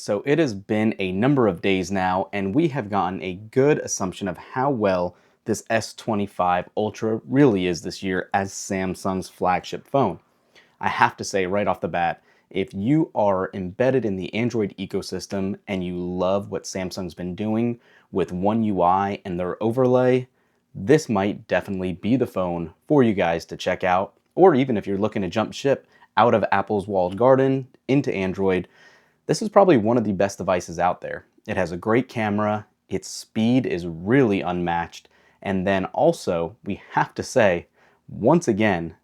So it has been a number of days now, and we have gotten a good assumption of how well this S25 Ultra really is this year as Samsung's flagship phone. I have to say right off the bat, if you are embedded in the Android ecosystem and you love what Samsung's been doing with OneUI and their overlay, this might definitely be the phone for you guys to check out. Or even if you're looking to jump ship out of Apple's walled garden into Android, this is probably one of the best devices out there. It has a great camera, its speed is really unmatched, and then also, we have to say, once again,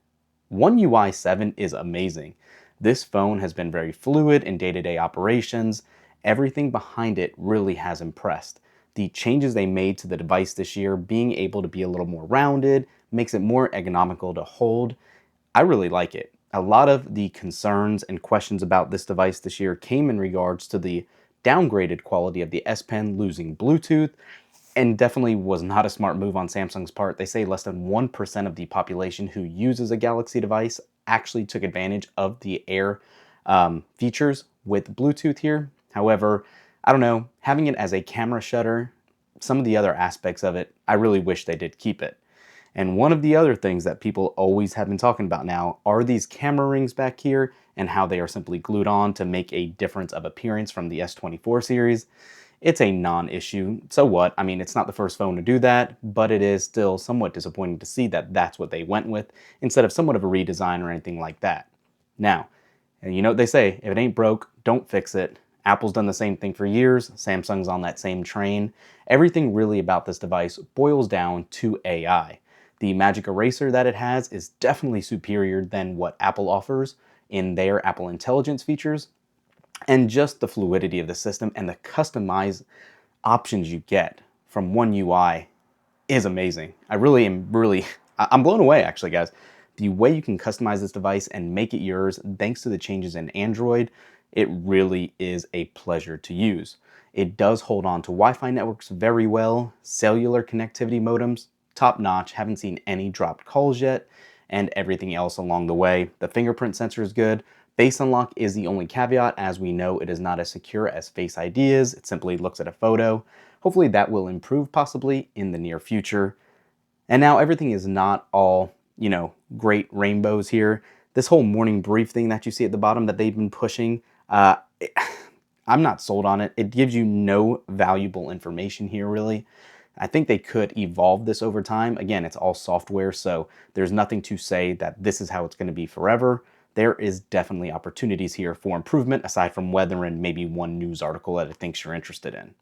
One UI 7 is amazing. This phone has been very fluid in day-to-day operations. Everything behind it really has impressed. The changes they made to the device this year, being able to be a little more rounded, makes it more economical to hold. I really like it. A lot of the concerns and questions about this device this year came in regards to the downgraded quality of the S Pen losing Bluetooth, and definitely was not a smart move on Samsung's part. They say less than 1% of the population who uses a Galaxy device actually took advantage of the Air features with Bluetooth here. However, I don't know, having it as a camera shutter, some of the other aspects of it, I really wish they did keep it. And one of the other things that people always have been talking about now are these camera rings back here and how they are simply glued on to make a difference of appearance from the S24 series. It's a non-issue. So what? I mean, it's not the first phone to do that, but it is still somewhat disappointing to see that that's what they went with instead of somewhat of a redesign or anything like that. Now, and you know what they say, if it ain't broke, don't fix it. Apple's done the same thing for years. Samsung's on that same train. Everything really about this device boils down to AI. The Magic Eraser that it has is definitely superior than what Apple offers in their Apple Intelligence features, and just the fluidity of the system and the customized options you get from One UI is amazing. I'm blown away actually, guys. The way you can customize this device and make it yours thanks to the changes in Android, it really is a pleasure to use. It does hold on to Wi-Fi networks very well, cellular connectivity modems, top notch, haven't seen any dropped calls yet, and everything else along the way. The fingerprint sensor is good. Face unlock is the only caveat. As we know, it is not as secure as Face ID is. It simply looks at a photo. Hopefully that will improve possibly in the near future. And now everything is not all, great rainbows here. This whole morning brief thing that you see at the bottom that they've been pushing, I'm not sold on it. It gives you no valuable information here, really. I think they could evolve this over time. Again, it's all software, so there's nothing to say that this is how it's going to be forever. There is definitely opportunities here for improvement, aside from weather and maybe one news article that I think you're interested in.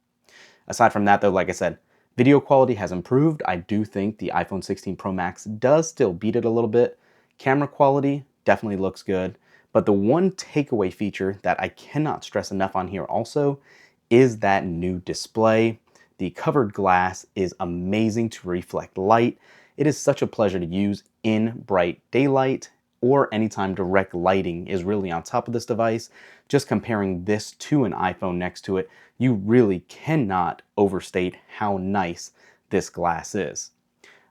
Aside from that, though, like I said, video quality has improved. I do think the iPhone 16 Pro Max does still beat it a little bit. Camera quality definitely looks good. But the one takeaway feature that I cannot stress enough on here also is that new display. The covered glass is amazing to reflect light. It is such a pleasure to use in bright daylight or anytime direct lighting is really on top of this device. Just comparing this to an iPhone next to it, you really cannot overstate how nice this glass is.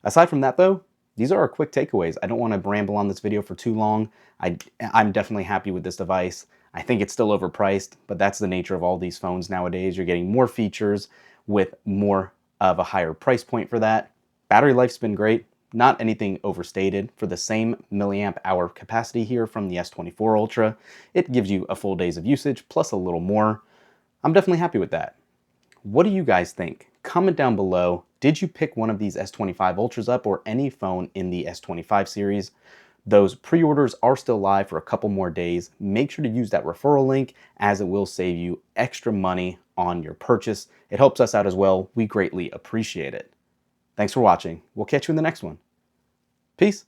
Aside from that though, these are our quick takeaways. I don't want to ramble on this video for too long. I'm definitely happy with this device. I think it's still overpriced, but that's the nature of all these phones nowadays. You're getting more features with more of a higher price point for that. Battery life's been great. Not anything overstated. For the same milliamp hour capacity here from the S24 Ultra, it gives you a full days of usage plus a little more. I'm definitely happy with that. What do you guys think? Comment down below. Did you pick one of these S25 Ultras up or any phone in the S25 series? Those pre-orders are still live for a couple more days. Make sure to use that referral link as it will save you extra money on your purchase. It helps us out as well. We greatly appreciate it. Thanks for watching. We'll catch you in the next one. Peace.